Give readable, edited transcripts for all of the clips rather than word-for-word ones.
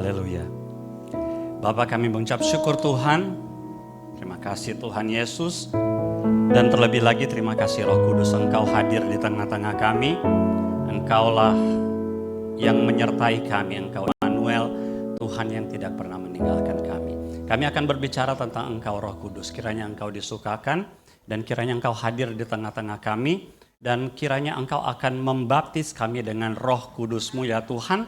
Haleluya. Bapa, kami mengucap syukur Tuhan. Terima kasih Tuhan Yesus. Dan terlebih lagi terima kasih Roh Kudus, Engkau hadir di tengah-tengah kami. Engkaulah yang menyertai kami, Engkau Immanuel, Tuhan yang tidak pernah meninggalkan kami. Kami akan berbicara tentang Engkau Roh Kudus. Kiranya Engkau disukakan dan kiranya Engkau hadir di tengah-tengah kami. Dan kiranya Engkau akan membaptis kami dengan Roh Kudus-Mu ya Tuhan,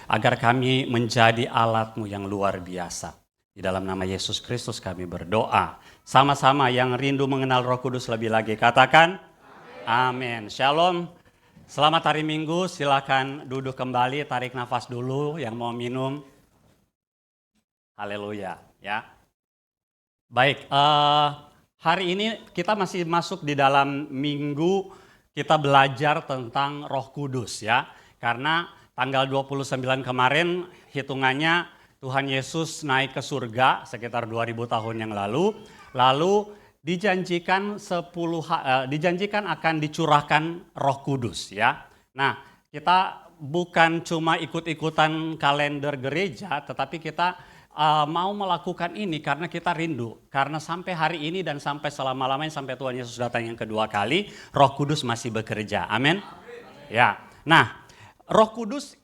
agar kami menjadi alat-Mu yang luar biasa. Di dalam nama Yesus Kristus kami berdoa. Sama-sama yang rindu mengenal Roh Kudus lebih lagi katakan amin. Shalom. Selamat hari Minggu, silakan duduk kembali, tarik nafas dulu yang mau minum. Haleluya ya. Baik, hari ini kita masih masuk di dalam minggu kita belajar tentang Roh Kudus ya. Karena tanggal 29 kemarin hitungannya Tuhan Yesus naik ke surga sekitar 2000 tahun yang lalu. Lalu dijanjikan akan dicurahkan Roh Kudus ya. Nah, kita bukan cuma ikut-ikutan kalender gereja, tetapi kita mau melakukan ini karena kita rindu. Karena sampai hari ini dan sampai selama-lamanya sampai Tuhan Yesus datang yang kedua kali, Roh Kudus masih bekerja. Amin. Ya. Nah, Roh Kudus,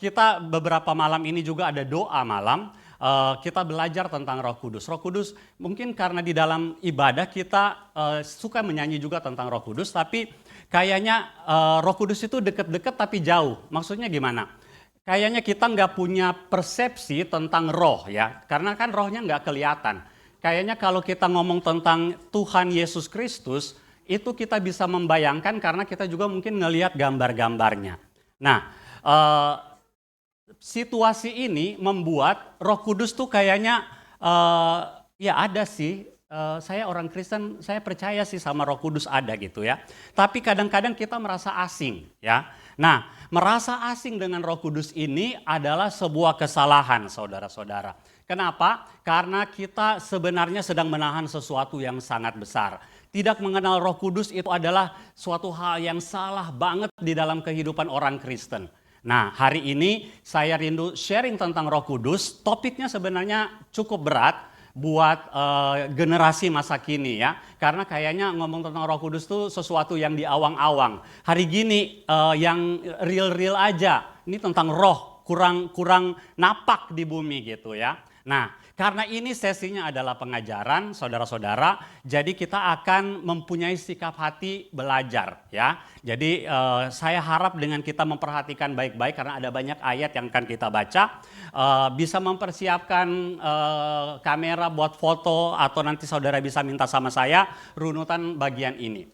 kita beberapa malam ini juga ada doa malam, kita belajar tentang Roh Kudus. Roh Kudus mungkin karena di dalam ibadah kita suka menyanyi juga tentang Roh Kudus, tapi kayaknya Roh Kudus itu deket-deket tapi jauh. Maksudnya gimana? Kayaknya kita nggak punya persepsi tentang roh ya, karena kan rohnya nggak kelihatan. Kayaknya kalau kita ngomong tentang Tuhan Yesus Kristus, itu kita bisa membayangkan karena kita juga mungkin ngelihat gambar-gambarnya. Nah, situasi ini membuat Roh Kudus tuh kayaknya ya ada sih. Saya orang Kristen, saya percaya sih sama Roh Kudus ada gitu ya. Tapi kadang-kadang kita merasa asing ya. Nah, merasa asing dengan Roh Kudus ini adalah sebuah kesalahan saudara-saudara. Kenapa? Karena kita sebenarnya sedang menahan sesuatu yang sangat besar. Tidak mengenal Roh Kudus itu adalah suatu hal yang salah banget di dalam kehidupan orang Kristen. Nah, hari ini saya rindu sharing tentang Roh Kudus. Topiknya sebenarnya cukup berat buat generasi masa kini ya. Karena kayaknya ngomong tentang Roh Kudus itu sesuatu yang diawang-awang. Hari gini yang real-real aja. Ini tentang roh, kurang napak di bumi gitu ya. Nah, karena ini sesinya adalah pengajaran saudara-saudara, jadi kita akan mempunyai sikap hati belajar ya. Jadi saya harap dengan kita memperhatikan baik-baik karena ada banyak ayat yang akan kita baca, bisa mempersiapkan kamera buat foto atau nanti saudara bisa minta sama saya runutan bagian ini.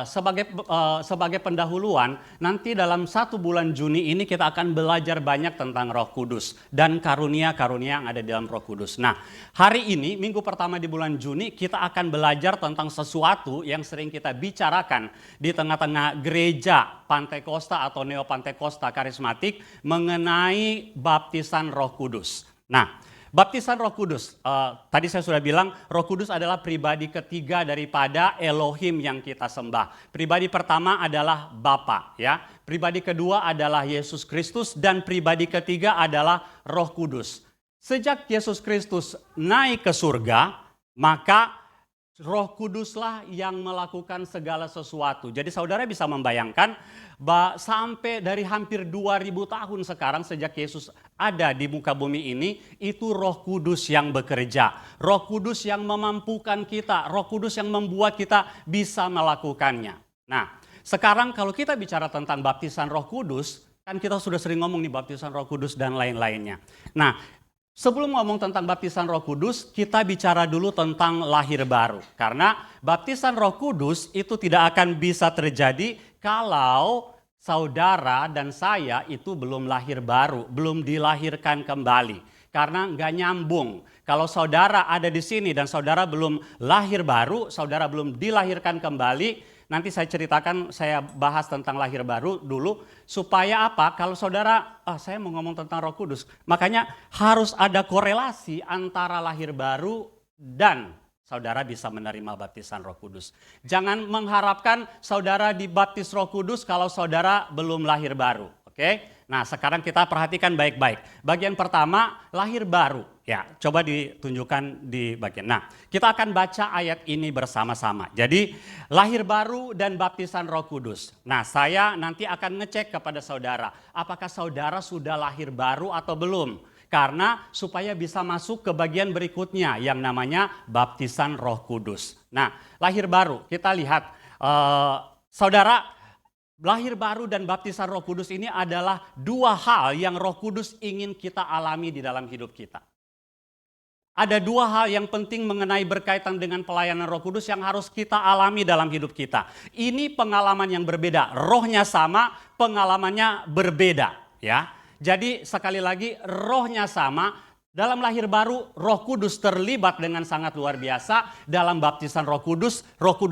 Sebagai pendahuluan, nanti dalam 1 bulan Juni ini kita akan belajar banyak tentang Roh Kudus dan karunia-karunia yang ada di dalam Roh Kudus. Nah, hari ini, minggu pertama di bulan Juni, kita akan belajar tentang sesuatu yang sering kita bicarakan di tengah-tengah gereja Pantekosta atau Neopantekosta Karismatik mengenai baptisan Roh Kudus. Nah, baptisan Roh Kudus, tadi saya sudah bilang Roh Kudus adalah pribadi ketiga daripada Elohim yang kita sembah. Pribadi pertama adalah Bapa, ya. Pribadi kedua adalah Yesus Kristus dan pribadi ketiga adalah Roh Kudus. Sejak Yesus Kristus naik ke surga, maka Roh Kuduslah yang melakukan segala sesuatu. Jadi saudara bisa membayangkan sampai dari hampir 2000 tahun sekarang sejak Yesus ada di muka bumi ini, itu Roh Kudus yang bekerja. Roh Kudus yang memampukan kita, Roh Kudus yang membuat kita bisa melakukannya. Nah, sekarang kalau kita bicara tentang baptisan Roh Kudus, kan kita sudah sering ngomong nih baptisan Roh Kudus dan lain-lainnya. Nah, sebelum ngomong tentang baptisan Roh Kudus, kita bicara dulu tentang lahir baru. Karena baptisan Roh Kudus itu tidak akan bisa terjadi kalau saudara dan saya itu belum lahir baru, belum dilahirkan kembali. Karena nggak nyambung. Kalau saudara ada di sini dan saudara belum lahir baru, saudara belum dilahirkan kembali, nanti saya ceritakan, saya bahas tentang lahir baru dulu. Supaya apa? Kalau saudara, saya mau ngomong tentang Roh Kudus. Makanya harus ada korelasi antara lahir baru dan saudara bisa menerima baptisan Roh Kudus. Jangan mengharapkan saudara dibaptis Roh Kudus kalau saudara belum lahir baru. Oke? Nah, sekarang kita perhatikan baik-baik. Bagian pertama, lahir baru. Ya, coba ditunjukkan di bagian. Nah, kita akan baca ayat ini bersama-sama. Jadi, lahir baru dan baptisan Roh Kudus. Nah, saya nanti akan ngecek kepada saudara, apakah saudara sudah lahir baru atau belum? Karena supaya bisa masuk ke bagian berikutnya yang namanya baptisan Roh Kudus. Nah, lahir baru, kita lihat saudara, lahir baru dan baptisan Roh Kudus ini adalah dua hal yang Roh Kudus ingin kita alami di dalam hidup kita. Ada dua hal yang penting mengenai berkaitan dengan pelayanan Roh Kudus yang harus kita alami dalam hidup kita. Ini pengalaman yang berbeda, rohnya sama, pengalamannya berbeda, ya. Jadi sekali lagi rohnya sama, dalam lahir baru Roh Kudus terlibat dengan sangat luar biasa, dalam baptisan Roh Kudus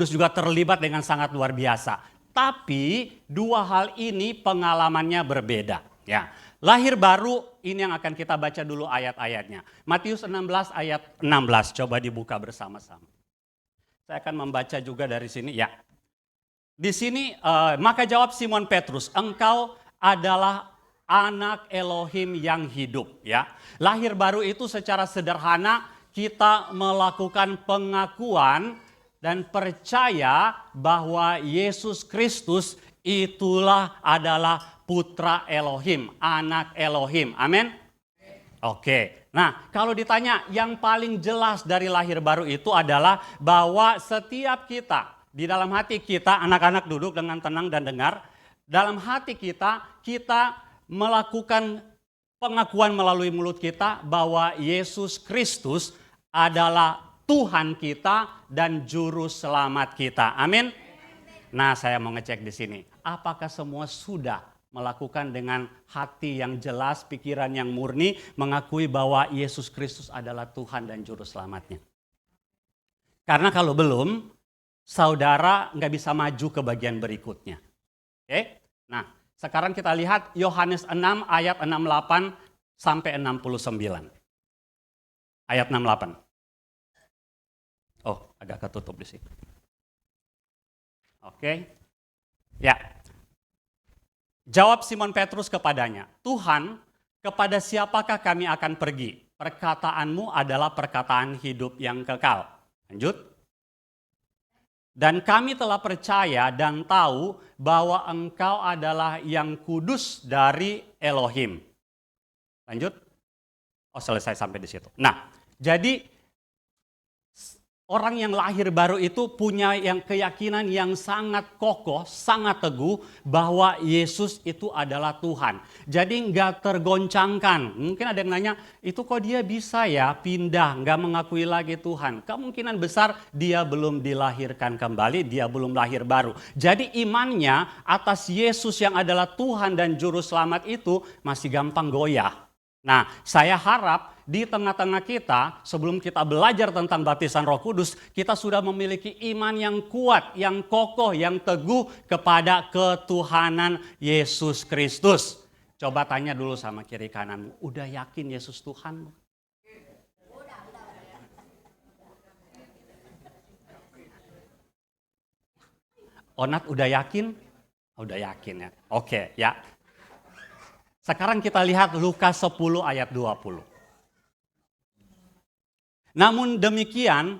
juga terlibat dengan sangat luar biasa. Tapi dua hal ini pengalamannya berbeda. Ya, lahir baru ini yang akan kita baca dulu ayat-ayatnya. Matius 16 ayat 16, coba dibuka bersama-sama. Saya akan membaca juga dari sini. Ya, di sini maka jawab Simon Petrus, engkau adalah anak Elohim yang hidup. Ya, lahir baru itu secara sederhana kita melakukan pengakuan dan percaya bahwa Yesus Kristus itulah adalah putra Elohim, anak Elohim. Amin? Oke. Nah, kalau ditanya yang paling jelas dari lahir baru itu adalah bahwa setiap kita, di dalam hati kita, anak-anak duduk dengan tenang dan dengar, dalam hati kita melakukan pengakuan melalui mulut kita bahwa Yesus Kristus adalah Tuhan kita dan juru selamat kita. Amin. Nah, saya mau ngecek di sini. Apakah semua sudah melakukan dengan hati yang jelas, pikiran yang murni, mengakui bahwa Yesus Kristus adalah Tuhan dan juru selamatnya? Karena kalau belum, saudara nggak bisa maju ke bagian berikutnya. Oke? Nah, sekarang kita lihat Yohanes 6 ayat 68 sampai 69. Ayat 68. Oh, agak ketutup di sini. Oke. Ya. Jawab Simon Petrus kepadanya, Tuhan, kepada siapakah kami akan pergi? Perkataanmu adalah perkataan hidup yang kekal. Lanjut. Dan kami telah percaya dan tahu bahwa engkau adalah yang kudus dari Elohim. Lanjut. Oh, selesai sampai di situ. Nah, jadi orang yang lahir baru itu punya yang keyakinan yang sangat kokoh, sangat teguh bahwa Yesus itu adalah Tuhan. Jadi nggak tergoncangkan. Mungkin ada yang nanya, itu kok dia bisa ya pindah, nggak mengakui lagi Tuhan. Kemungkinan besar dia belum dilahirkan kembali, dia belum lahir baru. Jadi imannya atas Yesus yang adalah Tuhan dan Juru Selamat itu masih gampang goyah. Nah, saya harap di tengah-tengah kita, sebelum kita belajar tentang baptisan Roh Kudus, kita sudah memiliki iman yang kuat, yang kokoh, yang teguh kepada ketuhanan Yesus Kristus. Coba tanya dulu sama kiri kananmu, udah yakin Yesus Tuhan? Onat udah yakin? Udah yakin ya. Oke ya. Sekarang kita lihat Lukas 10 ayat 20. Namun demikian,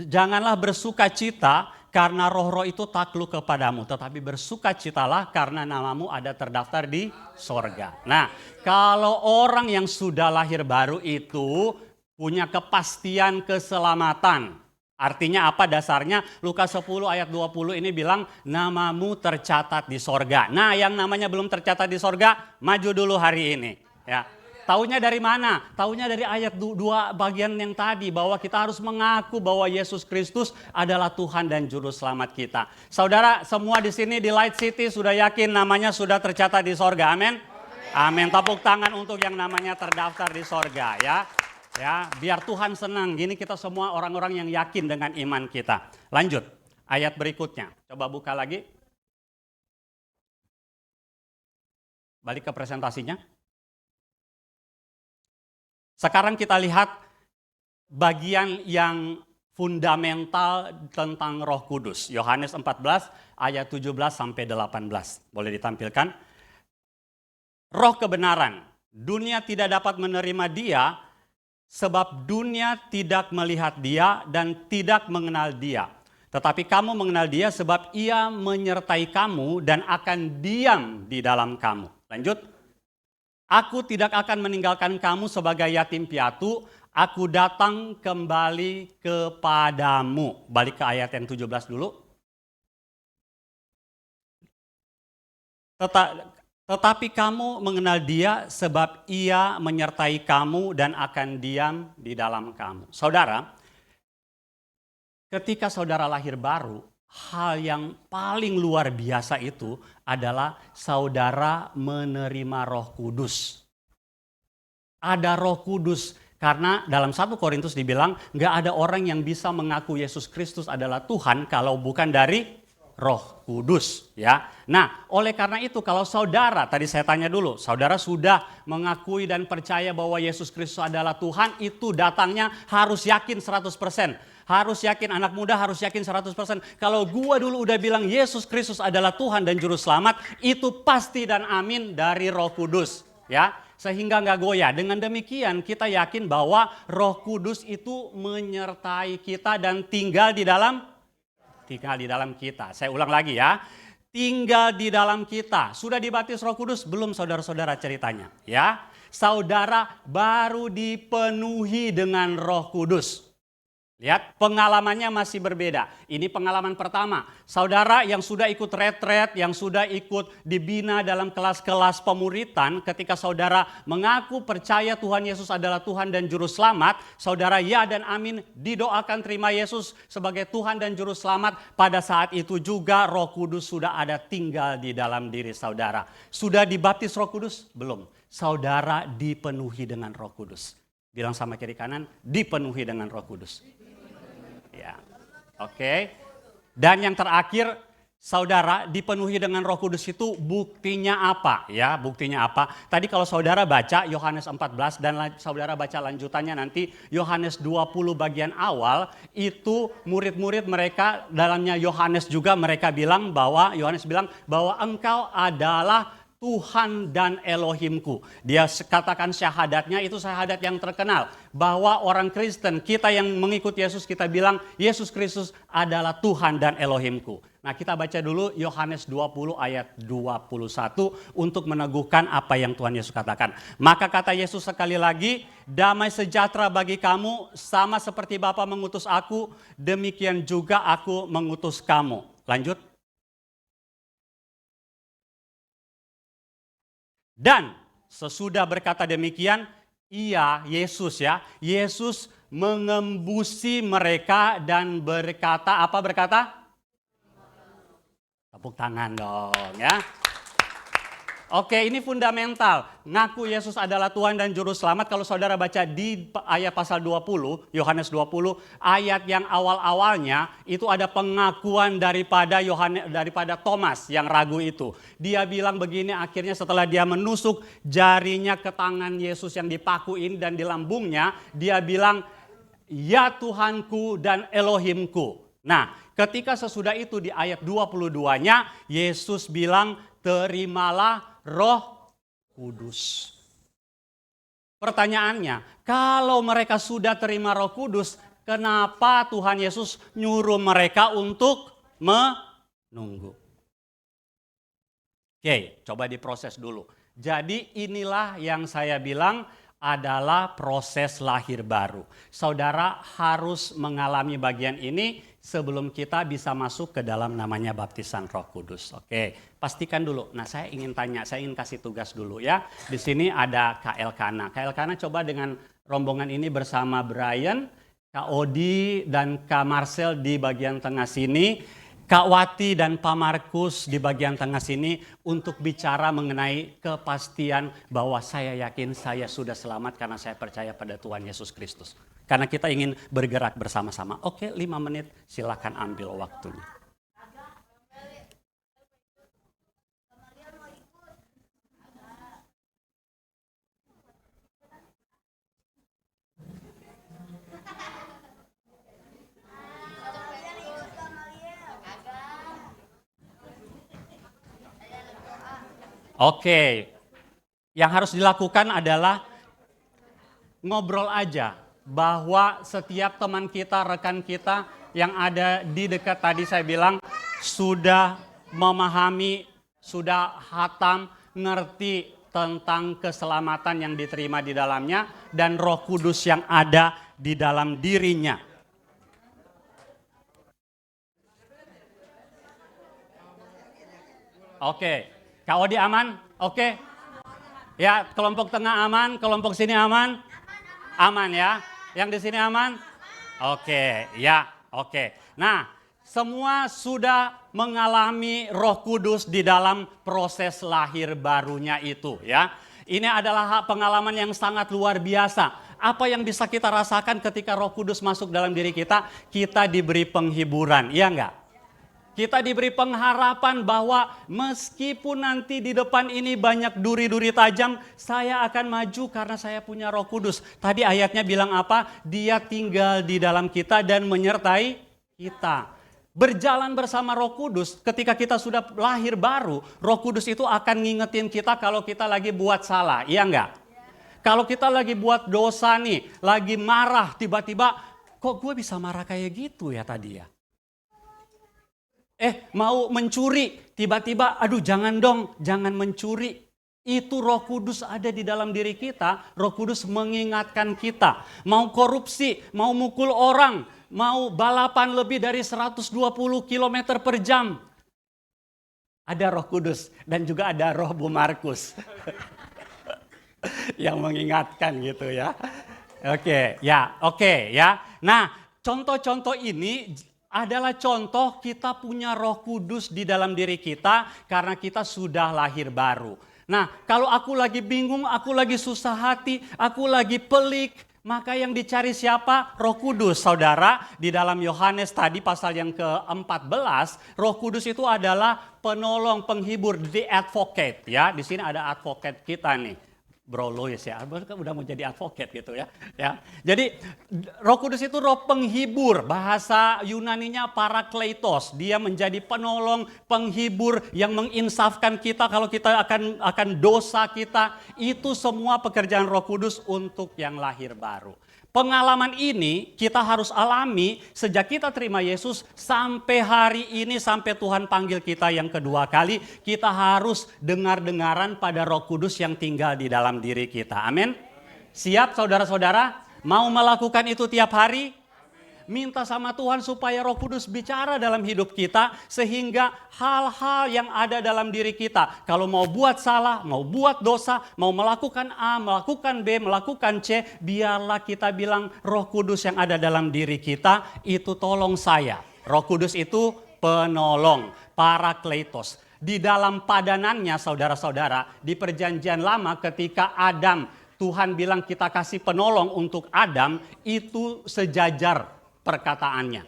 janganlah bersukacita karena roh-roh itu takluk kepadamu. Tetapi bersukacitalah karena namamu ada terdaftar di sorga. Nah, kalau orang yang sudah lahir baru itu punya kepastian keselamatan. Artinya apa dasarnya? Lukas 10 ayat 20 ini bilang namamu tercatat di sorga. Nah, yang namanya belum tercatat di sorga, maju dulu hari ini. Ya. Taunya dari mana? Taunya dari ayat 2 bagian yang tadi, bahwa kita harus mengaku bahwa Yesus Kristus adalah Tuhan dan Juru Selamat kita. Saudara, semua di sini di Light City sudah yakin namanya sudah tercatat di sorga. Amin? Amin. Tepuk tangan untuk yang namanya terdaftar di sorga ya. Ya, biar Tuhan senang. Gini kita semua orang-orang yang yakin dengan iman kita. Lanjut, ayat berikutnya. Coba buka lagi. Balik ke presentasinya. Sekarang kita lihat bagian yang fundamental tentang Roh Kudus. Yohanes 14 ayat 17 sampai 18. Boleh ditampilkan? roh kebenaran. Dunia tidak dapat menerima dia sebab dunia tidak melihat dia dan tidak mengenal dia. Tetapi kamu mengenal dia sebab ia menyertai kamu dan akan diam di dalam kamu. Lanjut. Aku tidak akan meninggalkan kamu sebagai yatim piatu. Aku datang kembali kepadamu. Balik ke ayat yang 17 dulu. Tetapi kamu mengenal dia sebab ia menyertai kamu dan akan diam di dalam kamu. Saudara, ketika saudara lahir baru, hal yang paling luar biasa itu adalah saudara menerima Roh Kudus. Ada Roh Kudus, karena dalam 1 Korintus dibilang nggak ada orang yang bisa mengaku Yesus Kristus adalah Tuhan kalau bukan dari Roh Kudus, ya. Nah, oleh karena itu kalau saudara, tadi saya tanya dulu, saudara sudah mengakui dan percaya bahwa Yesus Kristus adalah Tuhan, itu datangnya harus yakin 100%. Harus yakin, anak muda harus yakin 100%. Kalau gua dulu udah bilang Yesus Kristus adalah Tuhan dan Juru Selamat, itu pasti dan amin dari Roh Kudus, ya. Sehingga nggak goyah. Dengan demikian kita yakin bahwa Roh Kudus itu menyertai kita dan tinggal di dalam kita. Saya ulang lagi ya. Tinggal di dalam kita. Sudah dibaptis Roh Kudus? Belum saudara-saudara ceritanya, ya. Saudara baru dipenuhi dengan Roh Kudus. Lihat, pengalamannya masih berbeda. Ini pengalaman pertama. Saudara yang sudah ikut retret, yang sudah ikut dibina dalam kelas-kelas pemuritan, ketika saudara mengaku percaya Tuhan Yesus adalah Tuhan dan Juru Selamat, saudara ya dan amin didoakan terima Yesus sebagai Tuhan dan Juru Selamat. Pada saat itu juga Roh Kudus sudah ada tinggal di dalam diri saudara. Sudah dibaptis Roh Kudus? Belum. Saudara dipenuhi dengan Roh Kudus. Bilang sama kiri kanan, dipenuhi dengan Roh Kudus. Ya, oke. Dan yang terakhir, saudara dipenuhi dengan Roh Kudus itu buktinya apa? Ya, buktinya apa? Tadi kalau saudara baca Yohanes 14 dan saudara baca lanjutannya nanti Yohanes 20 bagian awal, itu murid-murid mereka, dalamnya Yohanes juga mereka bilang bahwa engkau adalah Tuhan dan Elohimku. Dia katakan syahadatnya itu syahadat yang terkenal. Bahwa orang Kristen, kita yang mengikuti Yesus, kita bilang Yesus Kristus adalah Tuhan dan Elohimku. Nah, kita baca dulu Yohanes 20 ayat 21 untuk meneguhkan apa yang Tuhan Yesus katakan. Maka kata Yesus sekali lagi, damai sejahtera bagi kamu, sama seperti Bapa mengutus aku, demikian juga aku mengutus kamu. Lanjut. Dan sesudah berkata demikian, Yesus mengembusi mereka dan berkata, apa berkata? Tepuk tangan dong ya. Oke, ini fundamental. Ngaku Yesus adalah Tuhan dan Juru Selamat. Kalau saudara baca di ayat pasal 20, Yohanes 20, ayat yang awal-awalnya itu ada pengakuan daripada Thomas yang ragu itu. Dia bilang begini akhirnya setelah dia menusuk jarinya ke tangan Yesus yang dipaku ini dan di lambungnya, dia bilang, "Ya Tuhanku dan Elohimku." Nah, ketika sesudah itu di ayat 22-nya, Yesus bilang, "Terimalah Roh Kudus." Pertanyaannya, kalau mereka sudah terima Roh Kudus, kenapa Tuhan Yesus nyuruh mereka untuk menunggu? Oke, coba diproses dulu. Jadi inilah yang saya bilang adalah proses lahir baru. Saudara harus mengalami bagian ini sebelum kita bisa masuk ke dalam namanya baptisan Roh Kudus. Oke, pastikan dulu. Nah, saya ingin kasih tugas dulu ya. Di sini ada Kak Elkana. Kak Elkana coba dengan rombongan ini bersama Brian, Kak Odi dan Kak Marcel di bagian tengah sini. Kak Wati dan Pak Markus di bagian tengah sini untuk bicara mengenai kepastian bahwa saya yakin saya sudah selamat karena saya percaya pada Tuhan Yesus Kristus. Karena kita ingin bergerak bersama-sama. Oke, 5 menit silakan ambil waktunya. Oke, Yang harus dilakukan adalah ngobrol aja. Bahwa setiap teman kita, rekan kita yang ada di dekat tadi saya bilang sudah memahami, sudah hatam, ngerti tentang keselamatan yang diterima di dalamnya dan Roh Kudus yang ada di dalam dirinya. Oke, Kak Odi aman? Oke. Ya, kelompok tengah aman, kelompok sini aman? Aman ya. Yang di sini aman? Oke, ya, oke. Nah, semua sudah mengalami Roh Kudus di dalam proses lahir barunya itu ya. Ini adalah pengalaman yang sangat luar biasa. Apa yang bisa kita rasakan ketika Roh Kudus masuk dalam diri kita? Kita diberi penghiburan, iya enggak? Kita diberi pengharapan bahwa meskipun nanti di depan ini banyak duri-duri tajam, saya akan maju karena saya punya Roh Kudus. Tadi ayatnya bilang apa? Dia tinggal di dalam kita dan menyertai kita. Berjalan bersama Roh Kudus ketika kita sudah lahir baru, Roh Kudus itu akan ngingetin kita kalau kita lagi buat salah, iya enggak? Kalau kita lagi buat dosa nih, lagi marah tiba-tiba, kok gue bisa marah kayak gitu ya tadi ya? Mau mencuri, tiba-tiba aduh jangan dong, jangan mencuri. Itu Roh Kudus ada di dalam diri kita, Roh Kudus mengingatkan kita. Mau korupsi, mau mukul orang, mau balapan lebih dari 120 km per jam. Ada Roh Kudus dan juga ada Roh Bu Markus. Yang mengingatkan gitu ya. Oke ya. Nah, contoh-contoh ini adalah contoh kita punya Roh Kudus di dalam diri kita karena kita sudah lahir baru. Nah, kalau aku lagi bingung, aku lagi susah hati, aku lagi pelik, maka yang dicari siapa? Roh Kudus. Saudara, di dalam Yohanes tadi pasal yang ke-14, Roh Kudus itu adalah penolong, penghibur, the advocate ya. Di sini ada advocate kita nih. Bro Louis ya, udah mau jadi advokat gitu ya. Jadi Roh Kudus itu roh penghibur, bahasa Yunaninya parakletos. Dia menjadi penolong, penghibur yang menginsafkan kita kalau kita akan dosa kita. Itu semua pekerjaan Roh Kudus untuk yang lahir baru. Pengalaman ini kita harus alami sejak kita terima Yesus sampai hari ini, sampai Tuhan panggil kita yang kedua kali. Kita harus dengar-dengaran pada Roh Kudus yang tinggal di dalam diri kita. Amin. Siap saudara-saudara? Mau melakukan itu tiap hari? Minta sama Tuhan supaya Roh Kudus bicara dalam hidup kita sehingga hal-hal yang ada dalam diri kita, kalau mau buat salah, mau buat dosa, mau melakukan A, melakukan B, melakukan C, biarlah kita bilang Roh Kudus yang ada dalam diri kita itu tolong saya. Roh Kudus itu penolong, parakletos. Di dalam padanannya saudara-saudara, di perjanjian lama ketika Adam, Tuhan bilang kita kasih penolong untuk Adam, itu sejajar perkataannya.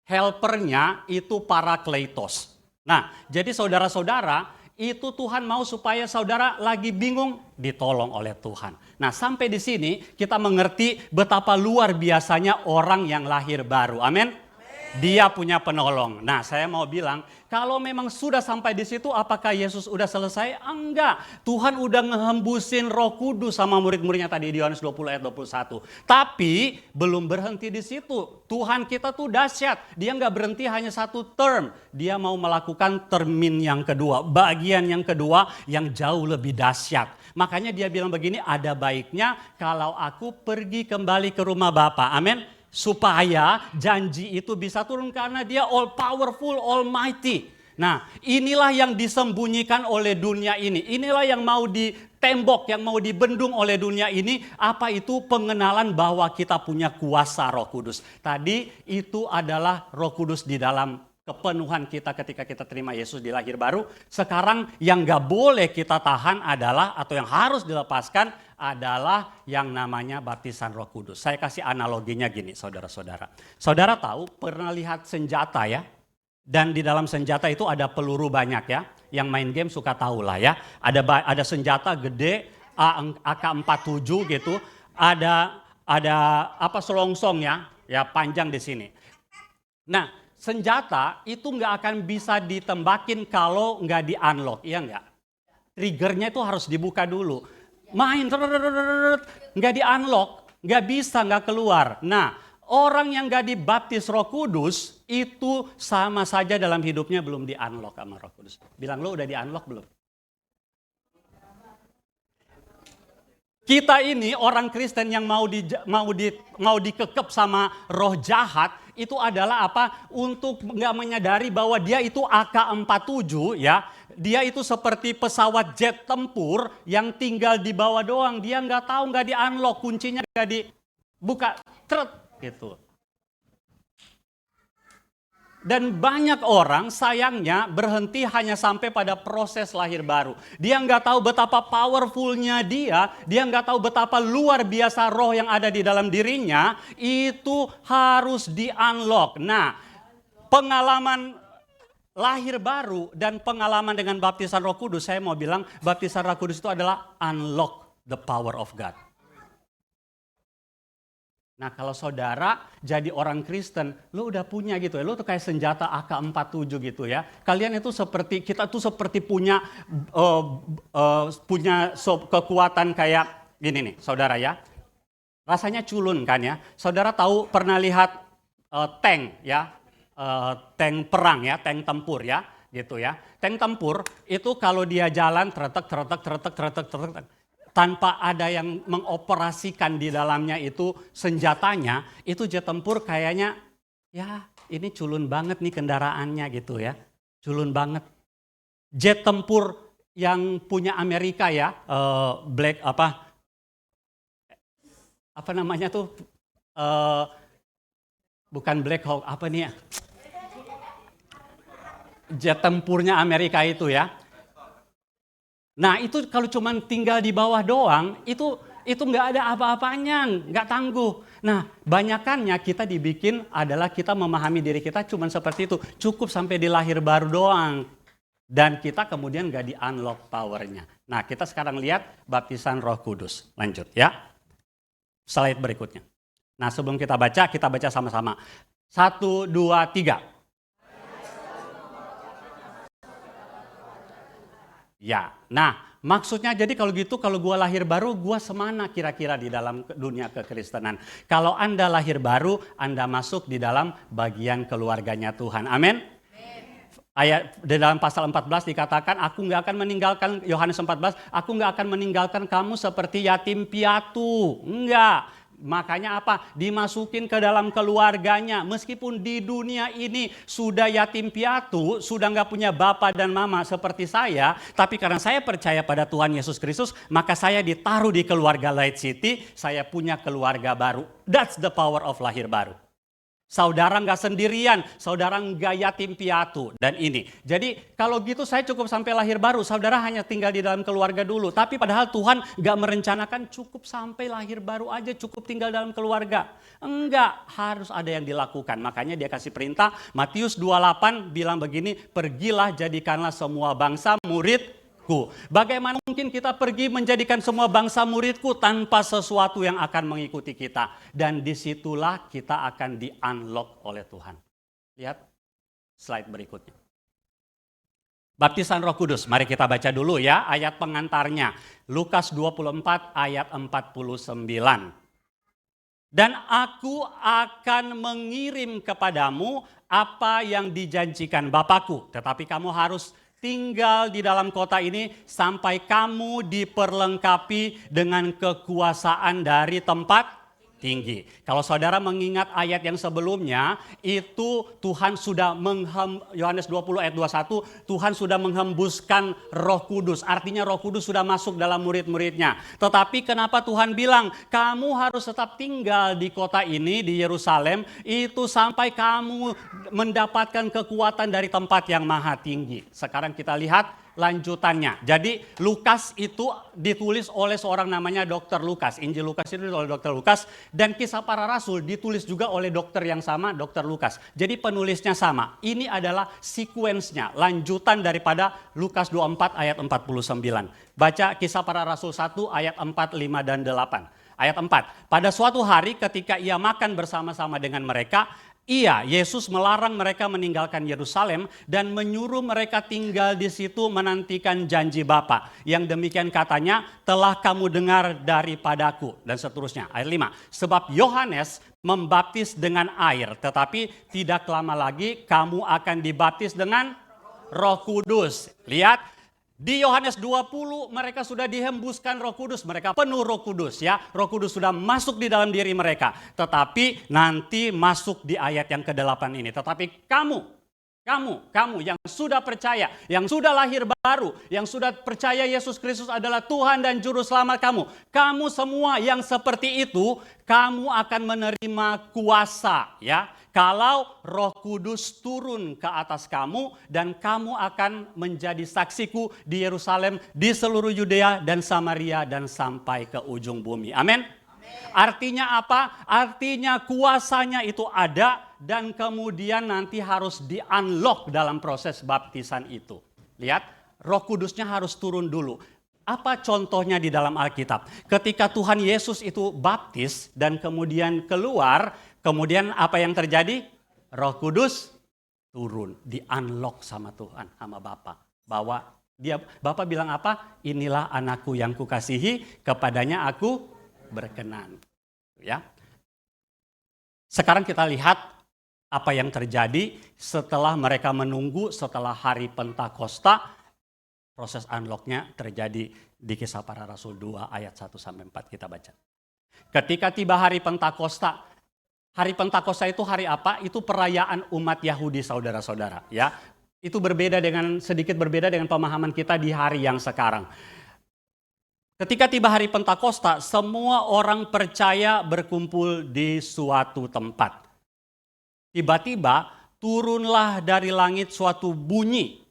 Helpernya itu parakletos. Nah, jadi saudara-saudara, itu Tuhan mau supaya saudara lagi bingung, ditolong oleh Tuhan. Nah, sampai di sini kita mengerti betapa luar biasanya orang yang lahir baru. Amin. Dia punya penolong. Nah, saya mau bilang, kalau memang sudah sampai di situ, apakah Yesus udah selesai? Enggak. Tuhan udah ngehembusin Roh Kudus sama murid-muridnya tadi di Yohanes 20 ayat 21. Tapi belum berhenti di situ. Tuhan kita tuh dahsyat. Dia nggak berhenti hanya satu term. Dia mau melakukan termin yang kedua. Bagian yang kedua yang jauh lebih dahsyat. Makanya dia bilang begini, ada baiknya kalau aku pergi kembali ke rumah Bapa. Amin. Supaya janji itu bisa turun karena dia all powerful, almighty. Nah, inilah yang disembunyikan oleh dunia ini. Inilah yang mau ditembok, yang mau dibendung oleh dunia ini. Apa itu? Pengenalan bahwa kita punya kuasa Roh Kudus. Tadi itu adalah Roh Kudus di dalam kepenuhan kita ketika kita terima Yesus di lahir baru. Sekarang yang gak boleh kita tahan adalah, atau yang harus dilepaskan adalah yang namanya baptisan Roh Kudus. Saya kasih analoginya gini, saudara-saudara. Saudara tahu, pernah lihat senjata ya? Dan di dalam senjata itu ada peluru banyak ya. Yang main game suka tahu lah ya. Ada senjata gede, AK-47 gitu. Ada selongsong ya panjang di sini. Nah, senjata itu nggak akan bisa ditembakin kalau nggak di-unlock, iya nggak? triggernya itu harus dibuka dulu. Main, nggak di-unlock, nggak bisa, nggak keluar. Nah, orang yang nggak dibaptis Roh Kudus, itu sama saja dalam hidupnya belum di-unlock sama Roh Kudus. Bilang, lo udah di-unlock belum? Kita ini orang Kristen yang mau dikekep sama roh jahat, itu adalah apa? Untuk nggak menyadari bahwa dia itu AK-47 ya. Dia itu seperti pesawat jet tempur yang tinggal di bawah doang. Dia nggak tahu, nggak di-unlock, kuncinya nggak dibuka, gitu. Dan banyak orang sayangnya berhenti hanya sampai pada proses lahir baru. Dia nggak tahu betapa powerfulnya dia nggak tahu betapa luar biasa roh yang ada di dalam dirinya, itu harus di-unlock. Nah, pengalaman lahir baru dan pengalaman dengan baptisan Roh Kudus, saya mau bilang baptisan Roh Kudus itu adalah unlock the power of God. Nah, kalau saudara jadi orang Kristen, lu udah punya gitu ya, lu tuh kayak senjata AK-47 gitu ya. Kalian itu seperti, kita tuh seperti punya kekuatan kayak gini nih, saudara ya. Rasanya culun kan ya. Saudara tahu pernah lihat tank ya, tank perang ya, tank tempur ya, gitu ya. Tank tempur itu kalau dia jalan tretek, tanpa ada yang mengoperasikan di dalamnya itu senjatanya, itu jet tempur kayaknya, ya ini culun banget nih kendaraannya gitu ya. Culun banget. Jet tempur yang punya Amerika ya, apa namanya tuh, bukan Black Hawk, apa nih ya. Jet tempurnya Amerika itu ya. Nah itu kalau cuma tinggal di bawah doang, itu nggak ada apa-apanya, nggak tangguh. Nah banyakannya kita dibikin adalah kita memahami diri kita cuma seperti itu, cukup sampai di lahir baru doang. Dan kita kemudian nggak di-unlock powernya. Nah kita sekarang lihat baptisan Roh Kudus. Lanjut ya, slide berikutnya. Nah sebelum kita baca sama-sama. 1, 2, 3. Ya, nah maksudnya jadi kalau gitu, kalau gua lahir baru, gua semana kira-kira di dalam dunia kekristenan. Kalau Anda lahir baru, Anda masuk di dalam bagian keluarganya Tuhan. Amin. Ayat di dalam pasal 14 dikatakan, aku nggak akan meninggalkan, Yohanes 14, aku nggak akan meninggalkan kamu seperti yatim piatu. Enggak. Makanya apa? Dimasukin ke dalam keluarganya. Meskipun di dunia ini sudah yatim piatu, sudah nggak punya bapak dan mama seperti saya, tapi karena saya percaya pada Tuhan Yesus Kristus, maka saya ditaruh di keluarga Light City, saya punya keluarga baru. That's the power of lahir baru. Saudara nggak sendirian, saudara nggak yatim piatu. Dan ini, jadi kalau gitu saya cukup sampai lahir baru, saudara hanya tinggal di dalam keluarga dulu. Tapi padahal Tuhan nggak merencanakan cukup sampai lahir baru aja, cukup tinggal dalam keluarga. Enggak, harus ada yang dilakukan. Makanya dia kasih perintah, Matius 28 bilang begini, pergilah jadikanlah semua bangsa murid. Bagaimana mungkin kita pergi menjadikan semua bangsa muridku tanpa sesuatu yang akan mengikuti kita. Dan disitulah kita akan di-unlock oleh Tuhan. Lihat slide berikutnya. Baptisan Roh Kudus, mari kita baca dulu ya ayat pengantarnya. Lukas 24 ayat 49. Dan aku akan mengirim kepadamu apa yang dijanjikan Bapakku. Tetapi kamu harus tinggal di dalam kota ini sampai kamu diperlengkapi dengan kekuasaan dari tempat tinggi. Kalau saudara mengingat ayat yang sebelumnya, itu Tuhan sudah Yohanes 20 ayat 21, Tuhan sudah menghembuskan Roh Kudus. Artinya Roh Kudus sudah masuk dalam murid-muridnya. Tetapi kenapa Tuhan bilang, kamu harus tetap tinggal di kota ini, di Yerusalem, itu sampai kamu mendapatkan kekuatan dari tempat yang maha tinggi. Sekarang kita lihat lanjutannya. Jadi Lukas itu ditulis oleh seorang namanya Dr. Lukas. Injil Lukas itu ditulis oleh Dr. Lukas. Dan Kisah Para Rasul ditulis juga oleh dokter yang sama, Dr. Lukas. Jadi penulisnya sama. Ini adalah sequence-nya, lanjutan daripada Lukas 24 ayat 49. Baca Kisah Para Rasul 1 ayat 4, 5, dan 8. Ayat 4. Pada suatu hari ketika ia makan bersama-sama dengan mereka, Iya, Yesus melarang mereka meninggalkan Yerusalem dan menyuruh mereka tinggal di situ menantikan janji Bapa. Yang demikian katanya, telah kamu dengar daripadaku. Dan seterusnya, ayat 5. Sebab Yohanes membaptis dengan air, tetapi tidak lama lagi kamu akan dibaptis dengan Roh Kudus. Lihat. Di Yohanes 20 mereka sudah dihembuskan Roh Kudus, mereka penuh Roh Kudus ya. Roh Kudus sudah masuk di dalam diri mereka. Tetapi nanti masuk di ayat yang ke-8 ini. Tetapi kamu yang sudah percaya, yang sudah lahir baru, yang sudah percaya Yesus Kristus adalah Tuhan dan Juru Selamat kamu. Kamu semua yang seperti itu, kamu akan menerima kuasa ya. Kalau Roh Kudus turun ke atas kamu dan kamu akan menjadi saksiku di Yerusalem, di seluruh Yudea dan Samaria dan sampai ke ujung bumi. Amin. Artinya apa? Artinya kuasanya itu ada dan kemudian nanti harus di-unlock dalam proses baptisan itu. Lihat, Roh Kudusnya harus turun dulu. Apa contohnya di dalam Alkitab? Ketika Tuhan Yesus itu baptis dan kemudian keluar, kemudian apa yang terjadi? Roh Kudus turun, di-unlock sama Tuhan, sama Bapa. Bahwa Bapa bilang apa? Inilah anakku yang kukasihi, kepadanya aku berkenan. Ya. Sekarang kita lihat apa yang terjadi setelah mereka menunggu, setelah hari Pentakosta. Proses unlocknya terjadi di Kisah Para Rasul 2 ayat 1-4 kita baca. Ketika tiba hari Pentakosta. Hari Pentakosta itu hari apa? Itu perayaan umat Yahudi saudara-saudara. Ya, itu sedikit berbeda dengan pemahaman kita di hari yang sekarang. Ketika tiba hari Pentakosta, semua orang percaya berkumpul di suatu tempat. Tiba-tiba turunlah dari langit suatu bunyi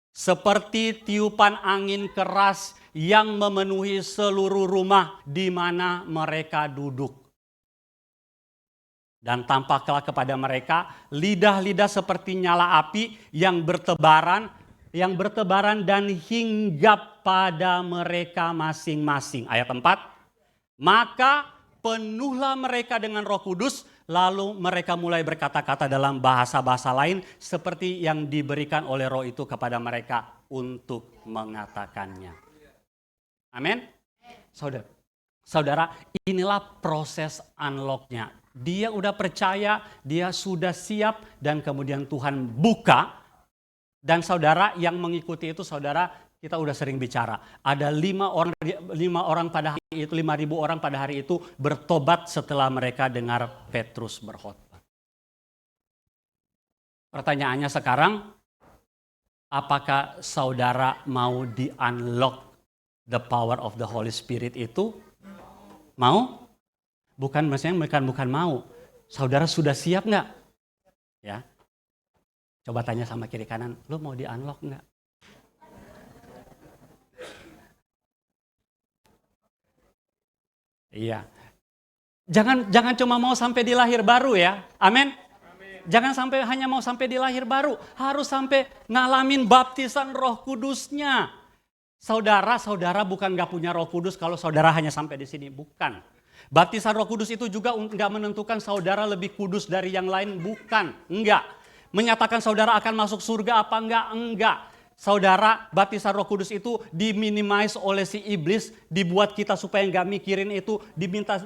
seperti tiupan angin keras yang memenuhi seluruh rumah di mana mereka duduk. Dan tampaklah kepada mereka lidah-lidah seperti nyala api yang bertebaran dan hinggap pada mereka masing-masing. Ayat 4. Maka penuhlah mereka dengan Roh Kudus, lalu mereka mulai berkata-kata dalam bahasa-bahasa lain seperti yang diberikan oleh Roh itu kepada mereka untuk mengatakannya. Amin. Saudara, inilah proses unlock-nya. Dia udah percaya, dia sudah siap dan kemudian Tuhan buka. Dan saudara yang mengikuti itu, saudara, kita udah sering bicara. Ada 5.000 orang pada hari itu bertobat setelah mereka dengar Petrus berkhotbah. Pertanyaannya sekarang, apakah saudara mau di-unlock the power of the Holy Spirit itu? Mau? Bukan mau. Saudara sudah siap nggak? Ya. Coba tanya sama kiri kanan, lu mau di-unlock nggak? Iya. Jangan cuma mau sampai di lahir baru ya. Amin. Jangan hanya mau sampai di lahir baru, harus sampai ngalamin baptisan Roh Kudusnya. Saudara bukan nggak punya Roh Kudus kalau saudara hanya sampai di sini, bukan. Baptisan Roh Kudus itu juga nggak menentukan saudara lebih kudus dari yang lain, bukan, enggak. Menyatakan saudara akan masuk surga apa enggak. Saudara, baptisan Roh Kudus itu diminimize oleh si iblis, dibuat kita supaya nggak mikirin itu,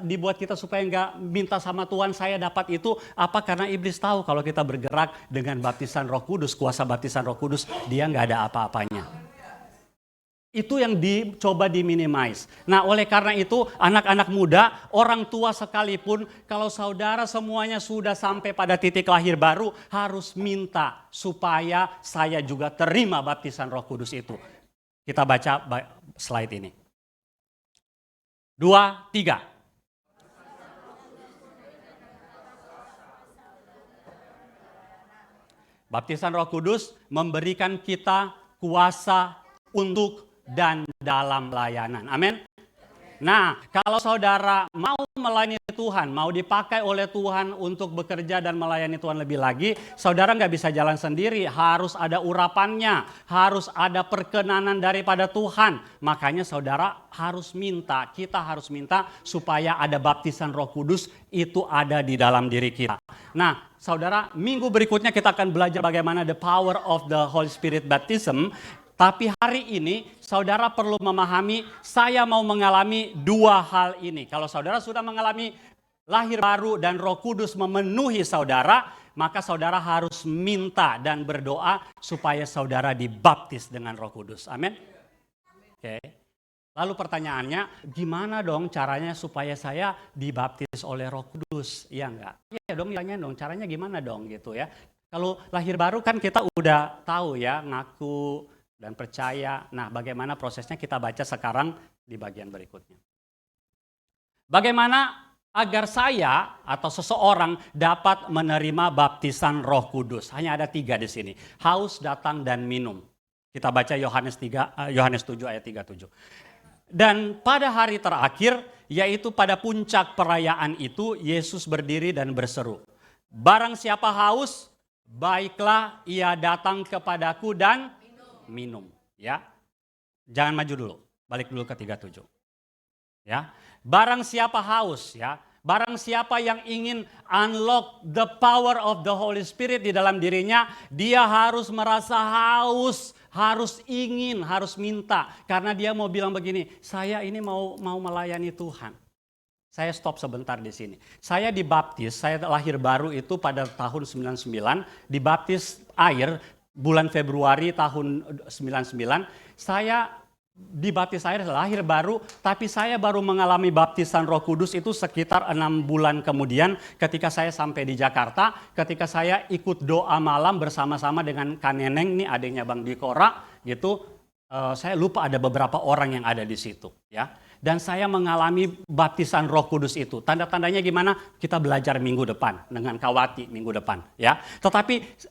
dibuat kita supaya nggak minta sama Tuhan saya dapat itu. Apa? Karena iblis tahu kalau kita bergerak dengan baptisan Roh Kudus, kuasa baptisan Roh Kudus, dia nggak ada apa-apanya. Itu yang dicoba diminimize. Nah, oleh karena itu anak-anak muda, orang tua sekalipun, kalau saudara semuanya sudah sampai pada titik lahir baru, harus minta supaya saya juga terima baptisan Roh Kudus itu. Kita baca slide ini. 2, 3. Baptisan Roh Kudus memberikan kita kuasa untuk dan dalam layanan. Amin. Nah, kalau saudara mau melayani Tuhan, mau dipakai oleh Tuhan untuk bekerja dan melayani Tuhan lebih lagi, saudara nggak bisa jalan sendiri, harus ada urapannya, harus ada perkenanan daripada Tuhan. Makanya saudara kita harus minta supaya ada baptisan Roh Kudus itu ada di dalam diri kita. Nah, saudara, minggu berikutnya kita akan belajar bagaimana the power of the Holy Spirit baptism. Tapi hari ini saudara perlu memahami, saya mau mengalami dua hal ini. Kalau saudara sudah mengalami lahir baru dan Roh Kudus memenuhi saudara, maka saudara harus minta dan berdoa supaya saudara dibaptis dengan Roh Kudus. Amin. Oke. Lalu pertanyaannya, gimana dong caranya supaya saya dibaptis oleh Roh Kudus? Iya enggak? Iya dong, tanya dong, caranya gimana dong gitu ya. Kalau lahir baru kan kita udah tahu ya, ngaku dan percaya. Nah, bagaimana prosesnya kita baca sekarang di bagian berikutnya. Bagaimana agar saya atau seseorang dapat menerima baptisan Roh Kudus? Hanya ada 3 di sini. Haus, datang, dan minum. Kita baca Yohanes 7 ayat 37. Dan pada hari terakhir, yaitu pada puncak perayaan itu, Yesus berdiri dan berseru, "Barang siapa haus, baiklah ia datang kepadaku dan minum." Ya, jangan maju dulu, balik dulu ke 37. Ya, barang siapa haus, ya, barang siapa yang ingin unlock the power of the Holy Spirit di dalam dirinya, dia harus merasa haus, harus ingin, harus minta. Karena dia mau bilang begini, saya ini mau melayani Tuhan. Saya stop sebentar di sini. Saya dibaptis, saya lahir baru itu pada tahun 99, dibaptis air bulan Februari tahun 99. Saya dibaptis air lahir baru, tapi saya baru mengalami baptisan Roh Kudus itu sekitar 6 bulan kemudian ketika saya sampai di Jakarta, ketika saya ikut doa malam bersama-sama dengan Kak Neneng, nih adiknya Bang Dikora gitu. Saya lupa ada beberapa orang yang ada di situ ya. Dan saya mengalami baptisan Roh Kudus itu. Tanda-tandanya gimana? Kita belajar minggu depan dengan Kawati minggu depan ya. Tetapi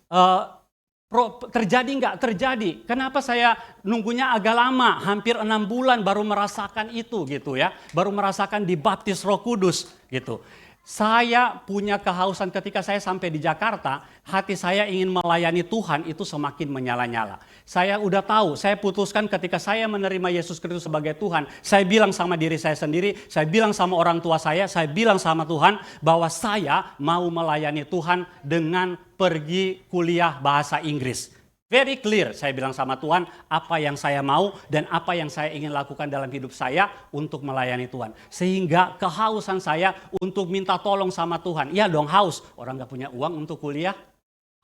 terjadi nggak? Terjadi. Kenapa saya nunggunya agak lama, hampir 6 bulan baru merasakan itu gitu ya. Baru merasakan dibaptis Roh Kudus gitu. Saya punya kehausan ketika saya sampai di Jakarta, hati saya ingin melayani Tuhan itu semakin menyala-nyala. Saya udah tahu, saya putuskan ketika saya menerima Yesus Kristus sebagai Tuhan, saya bilang sama diri saya sendiri, saya bilang sama orang tua saya bilang sama Tuhan bahwa saya mau melayani Tuhan dengan pergi kuliah bahasa Inggris. Very clear, saya bilang sama Tuhan apa yang saya mau dan apa yang saya ingin lakukan dalam hidup saya untuk melayani Tuhan. Sehingga kehausan saya untuk minta tolong sama Tuhan. Iya dong haus, orang gak punya uang untuk kuliah.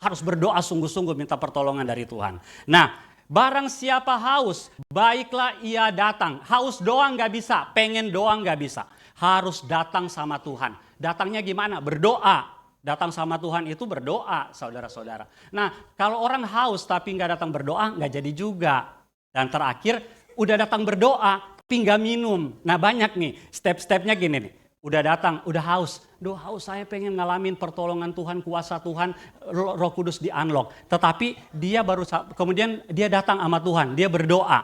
Harus berdoa sungguh-sungguh minta pertolongan dari Tuhan. Nah, barang siapa haus, baiklah ia datang. Haus doang gak bisa, pengen doang gak bisa. Harus datang sama Tuhan. Datangnya gimana? Berdoa. Datang sama Tuhan itu berdoa, saudara-saudara. Nah, kalau orang haus tapi nggak datang berdoa, nggak jadi juga. Dan terakhir, udah datang berdoa, tapi nggak minum. Nah, banyak nih, step-stepnya gini nih. Udah datang, udah haus. Duh, haus saya pengen ngalamin pertolongan Tuhan, kuasa Tuhan, Roh Kudus di unlock. Tetapi dia kemudian dia datang sama Tuhan, dia berdoa.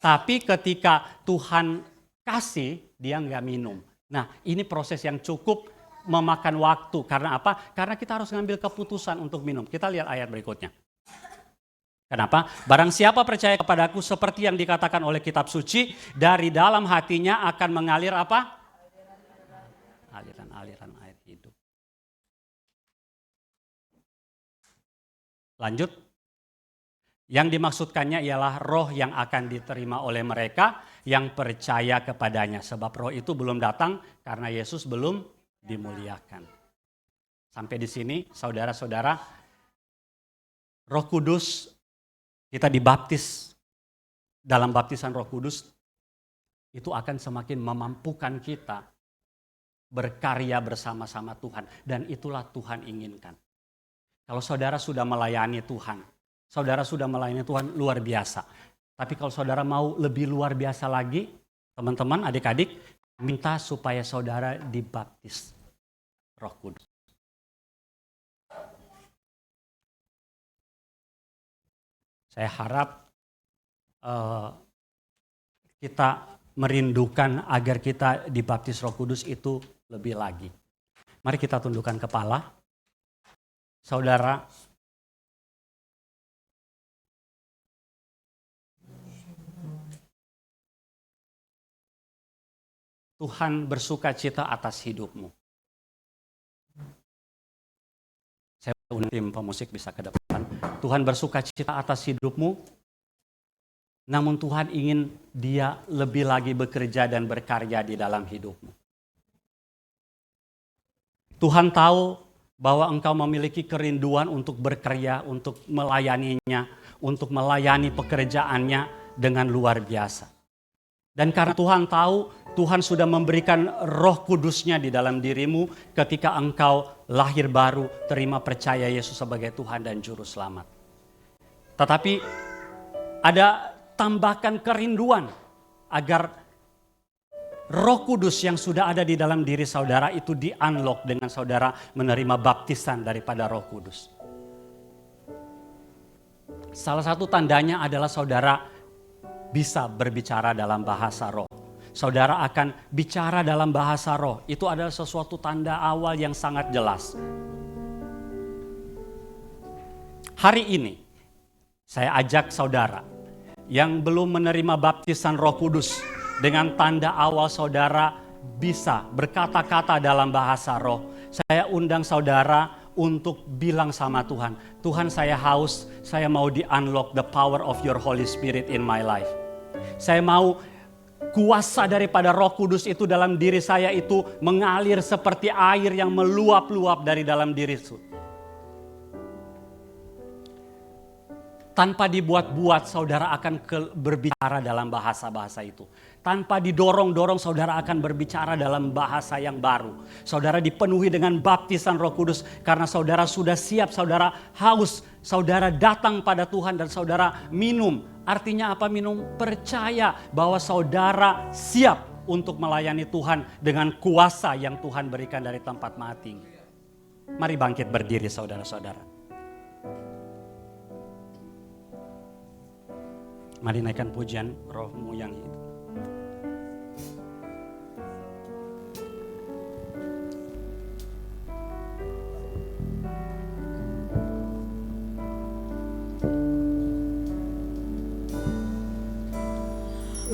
Tapi ketika Tuhan kasih, dia nggak minum. Nah, ini proses yang cukup memakan waktu. Karena apa? Karena kita harus ngambil keputusan untuk minum. Kita lihat ayat berikutnya. Kenapa? Barang siapa percaya kepadaku seperti yang dikatakan oleh kitab suci, dari dalam hatinya akan mengalir apa? Aliran-aliran air hidup. Lanjut. Yang dimaksudkannya ialah roh yang akan diterima oleh mereka yang percaya kepadanya. Sebab roh itu belum datang karena Yesus belum dimuliakan. Sampai di sini saudara-saudara, Roh Kudus, kita dibaptis dalam baptisan Roh Kudus, itu akan semakin memampukan kita berkarya bersama-sama Tuhan. Dan itulah Tuhan inginkan. Kalau saudara sudah melayani Tuhan, saudara sudah melayani Tuhan luar biasa. Tapi kalau saudara mau lebih luar biasa lagi, teman-teman, adik-adik, minta supaya saudara dibaptis Roh Kudus. Saya harap kita merindukan agar kita dibaptis Roh Kudus itu lebih lagi. Mari kita tundukkan kepala. Saudara, Tuhan bersuka cita atas hidupmu. tim pemusik bisa ke depan. Tuhan bersuka cita atas hidupmu, namun Tuhan ingin dia lebih lagi bekerja dan berkarya di dalam hidupmu. Tuhan tahu bahwa engkau memiliki kerinduan untuk berkarya, untuk melayaninya, untuk melayani pekerjaannya dengan luar biasa. Dan karena Tuhan tahu, Tuhan sudah memberikan Roh Kudus-Nya di dalam dirimu ketika engkau lahir baru, terima percaya Yesus sebagai Tuhan dan Juru Selamat. Tetapi ada tambahkan kerinduan agar Roh Kudus yang sudah ada di dalam diri saudara itu di-unlock dengan saudara menerima baptisan daripada Roh Kudus. Salah satu tandanya adalah saudara bisa berbicara dalam bahasa roh. Saudara akan bicara dalam bahasa roh. Itu adalah sesuatu tanda awal yang sangat jelas. Hari ini saya ajak saudara yang belum menerima baptisan Roh Kudus, dengan tanda awal saudara bisa berkata-kata dalam bahasa roh. Saya undang saudara untuk bilang sama Tuhan, Tuhan saya haus, saya mau di-unlock the power of your Holy Spirit in my life. Saya mau kuasa daripada Roh Kudus itu dalam diri saya itu mengalir seperti air yang meluap-luap dari dalam diriku. Tanpa dibuat-buat saudara akan berbicara dalam bahasa-bahasa itu. Tanpa didorong-dorong saudara akan berbicara dalam bahasa yang baru. Saudara dipenuhi dengan baptisan Roh Kudus karena saudara sudah siap, saudara haus. Saudara datang pada Tuhan dan saudara minum. Artinya apa minum? Percaya bahwa saudara siap untuk melayani Tuhan dengan kuasa yang Tuhan berikan dari tempat Maha Tinggi. Mari bangkit berdiri saudara-saudara. Mari naikkan pujian Roh-Mu yang hidup.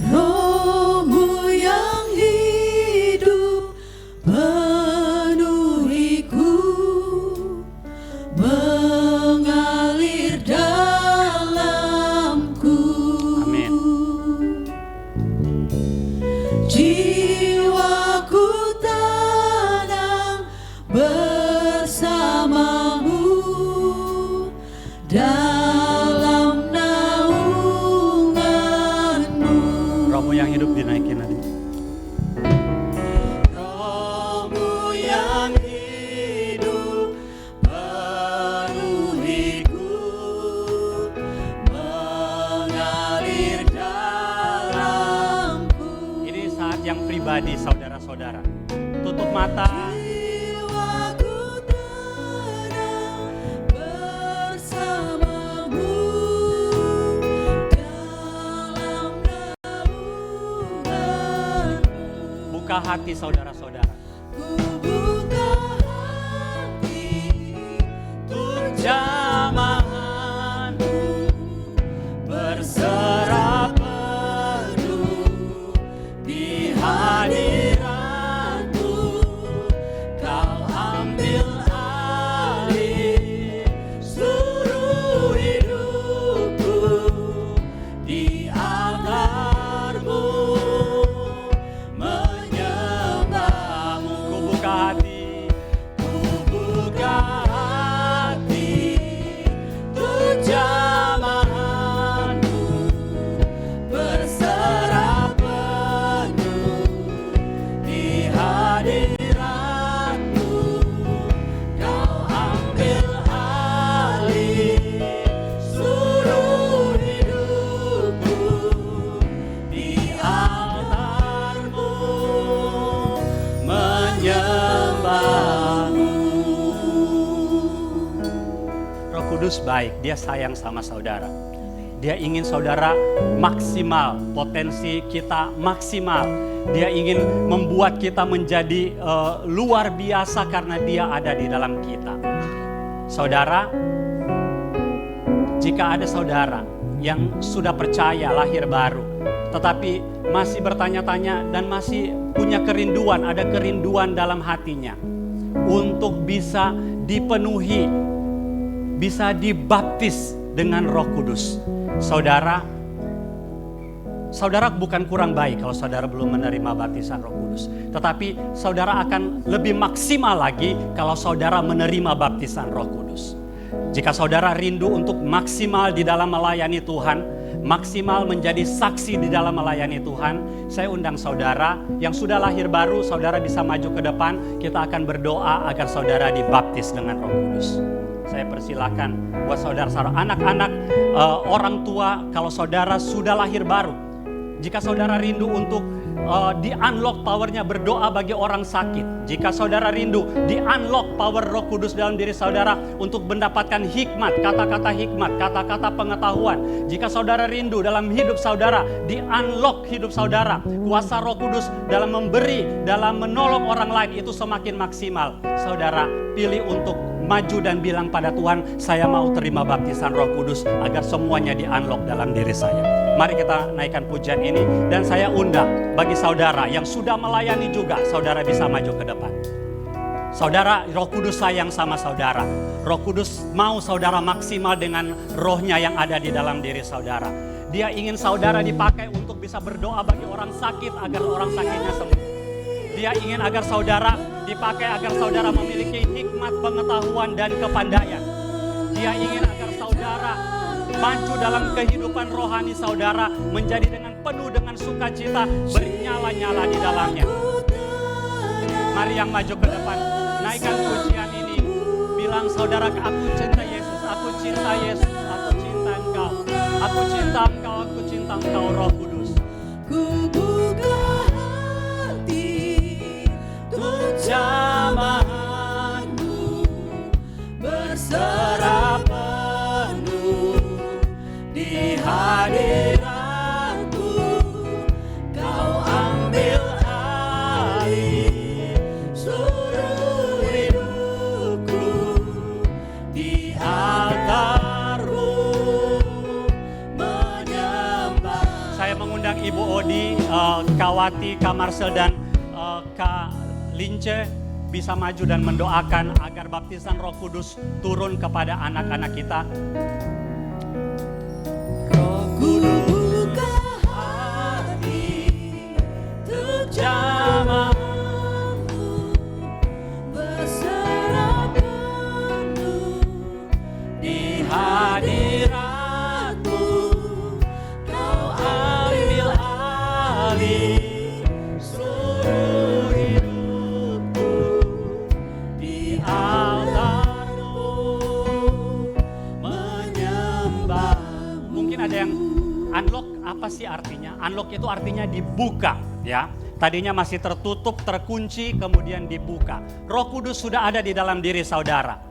Roh-Mu yang hidup penuhiku, mengalir dalamku. Amin. Jiwaku tenang bersamamu dalam naunganmu. Roh-Mu yang hidup dinaikin adik. Roh-Mu yang hidup penuhiku, mengalir dalamku. Ini saat yang pribadi saudara-saudara. Tutup mata. Jiwaku tenang bersamamu dalam naunganmu. Buka hati saudara-saudara. Ku buka hati untuk jamahanmu, berserah penuh di hadiratmu. Kau ambil alih seluruh hidupku di altarmu, menyembahmu. Ku buka hati. Ku buka hati untuk jamahanmu, berserah penuh di hadiratmu. Kau ambil alih seluruh hidupku di altarmu, menyembahmu. Roh Kudus baik, dia sayang sama saudara. Dia ingin saudara maksimal, potensi kita maksimal. Dia ingin membuat kita menjadi luar biasa karena dia ada di dalam kita. Saudara, jika ada saudara yang sudah percaya lahir baru, tetapi masih bertanya-tanya dan masih punya kerinduan, ada kerinduan dalam hatinya untuk bisa dipenuhi bisa dibaptis dengan Roh Kudus. Saudara bukan kurang baik kalau saudara belum menerima baptisan Roh Kudus. Tetapi saudara akan lebih maksimal lagi kalau saudara menerima baptisan Roh Kudus. Jika saudara rindu untuk maksimal di dalam melayani Tuhan, maksimal menjadi saksi di dalam melayani Tuhan, saya undang saudara yang sudah lahir baru, saudara bisa maju ke depan. Kita akan berdoa agar saudara dibaptis dengan Roh Kudus. Saya persilakan buat saudara-saudara, anak-anak, orang tua, kalau saudara sudah lahir baru, jika saudara rindu untuk di-unlock powernya berdoa bagi orang sakit. Jika saudara rindu di-unlock power Roh Kudus dalam diri saudara untuk mendapatkan hikmat, kata-kata hikmat, kata-kata pengetahuan. Jika saudara rindu dalam hidup saudara, di-unlock hidup saudara, kuasa Roh Kudus dalam memberi, dalam menolong orang lain itu semakin maksimal. Saudara pilih untuk maju dan bilang pada Tuhan, saya mau terima baptisan Roh Kudus agar semuanya di-unlock dalam diri saya. Mari kita naikkan pujian ini dan saya undang bagi saudara yang sudah melayani juga, saudara bisa maju ke depan. Saudara, Roh Kudus sayang sama saudara. Roh Kudus mau saudara maksimal dengan rohnya yang ada di dalam diri saudara. Dia ingin saudara dipakai untuk bisa berdoa bagi orang sakit agar orang sakitnya sembuh. Dia ingin agar saudara dipakai agar saudara memiliki hikmat, pengetahuan, dan kepandaian. Dia ingin agar saudara maju dalam kehidupan rohani saudara menjadi dengan penuh dengan sukacita, bernyala-nyala di dalamnya. Mari yang maju ke depan, naikkan pujian ini. Bilang saudara, aku cinta Yesus, aku cinta Yesus, aku cinta Engkau. Aku cinta Engkau, aku cinta Engkau Roh Kudus. Ku buka hati untuk jamahanmu, berserah penuh di hadiratmu. Kau ambil alih seluruh hidupku di altar-Mu menyembah. Saya mengundang Ibu Odi, Kak Wati, Kak Marcel, dan Kak Lince bisa maju dan mendoakan agar baptisan Roh Kudus turun kepada anak-anak kita. Ku buka hati untuk jamahanmu, berserah penuh di hadiratmu. Kau ambil alih seluruh hidupku di altar-Mu menyembah. Mungkin ada yang unlock, apa sih artinya? Unlock itu artinya dibuka, ya. Tadinya masih tertutup, terkunci, kemudian dibuka. Roh Kudus sudah ada di dalam diri saudara.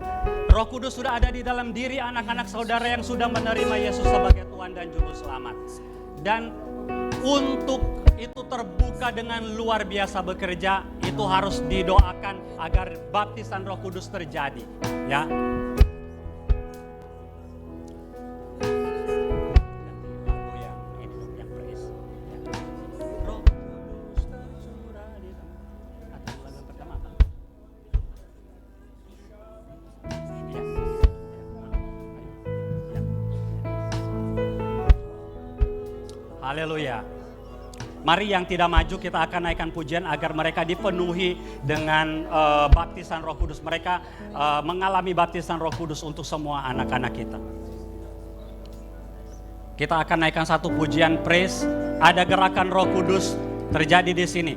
Roh Kudus sudah ada di dalam diri anak-anak saudara yang sudah menerima Yesus sebagai Tuhan dan Juru Selamat. Dan untuk itu terbuka dengan luar biasa bekerja, itu harus didoakan agar baptisan Roh Kudus terjadi, ya. Haleluya. Mari yang tidak maju kita akan naikkan pujian agar mereka dipenuhi dengan baptisan Roh Kudus. Mereka mengalami baptisan Roh Kudus untuk semua anak-anak kita. Kita akan naikkan satu pujian praise. Ada gerakan Roh Kudus terjadi di sini.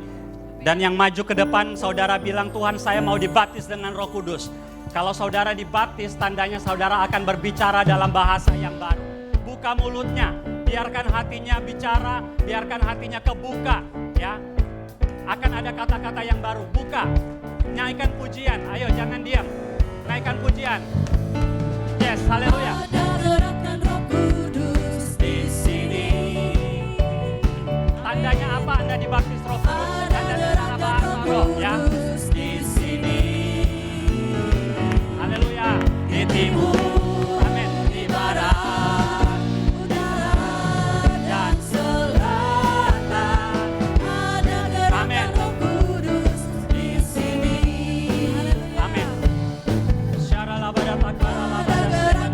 Dan yang maju ke depan, saudara bilang, Tuhan saya mau dibaptis dengan Roh Kudus. Kalau saudara dibaptis, tandanya saudara akan berbicara dalam bahasa yang baru. Buka mulutnya. Biarkan hatinya bicara, biarkan hatinya kebuka, ya. Akan ada kata-kata yang baru, buka. Naikkan pujian, ayo jangan diam. Naikkan pujian. Yes, haleluya. Ada gerakan Roh Kudus di sini. Tandanya apa Anda dibaptis Roh Kudus? Ada Anda dalam gerakan bahasa Roh roh, ya. Kudus di sini. Haleluya. Di timur, amin. Di barat, utara, dan selatan. Ada gerakan Amin. Roh Kudus di sini. Amin. Syaralabada takbaralabada.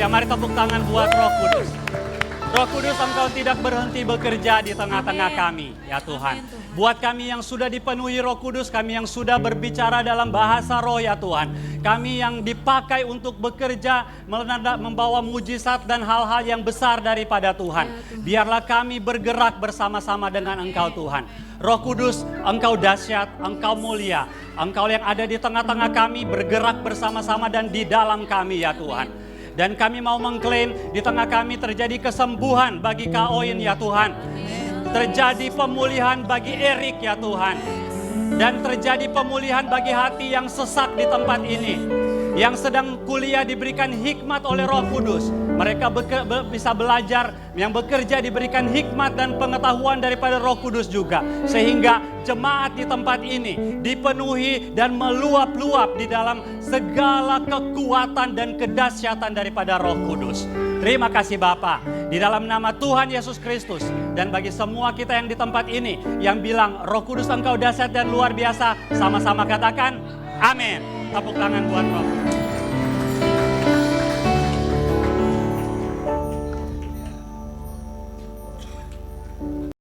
mari tepuk tangan buat Roh Kudus. Roh Kudus, Engkau tidak berhenti bekerja di tengah-tengah kami, ya Tuhan. Buat kami yang sudah dipenuhi Roh Kudus, kami yang sudah berbicara dalam bahasa roh, ya Tuhan. Kami yang dipakai untuk bekerja, membawa mujizat dan hal-hal yang besar daripada Tuhan. Biarlah kami bergerak bersama-sama dengan Engkau, Tuhan. Roh Kudus, Engkau dahsyat, Engkau mulia. Engkau yang ada di tengah-tengah kami, bergerak bersama-sama dan di dalam kami, ya Tuhan. Dan kami mau mengklaim di tengah kami terjadi kesembuhan bagi Kak Oin, ya Tuhan. Terjadi pemulihan bagi Erik, ya Tuhan. Dan terjadi pemulihan bagi hati yang sesak di tempat ini. Yang sedang kuliah diberikan hikmat oleh Roh Kudus. Mereka bisa belajar, yang bekerja diberikan hikmat dan pengetahuan daripada Roh Kudus juga. Sehingga jemaat di tempat ini dipenuhi dan meluap-luap di dalam segala kekuatan dan kedahsyatan daripada Roh Kudus. Terima kasih Bapa, di dalam nama Tuhan Yesus Kristus. Dan bagi semua kita yang di tempat ini, yang bilang Roh Kudus Engkau dahsyat dan luar biasa, sama-sama katakan amin. Tepuk tangan buat Roh Kudus.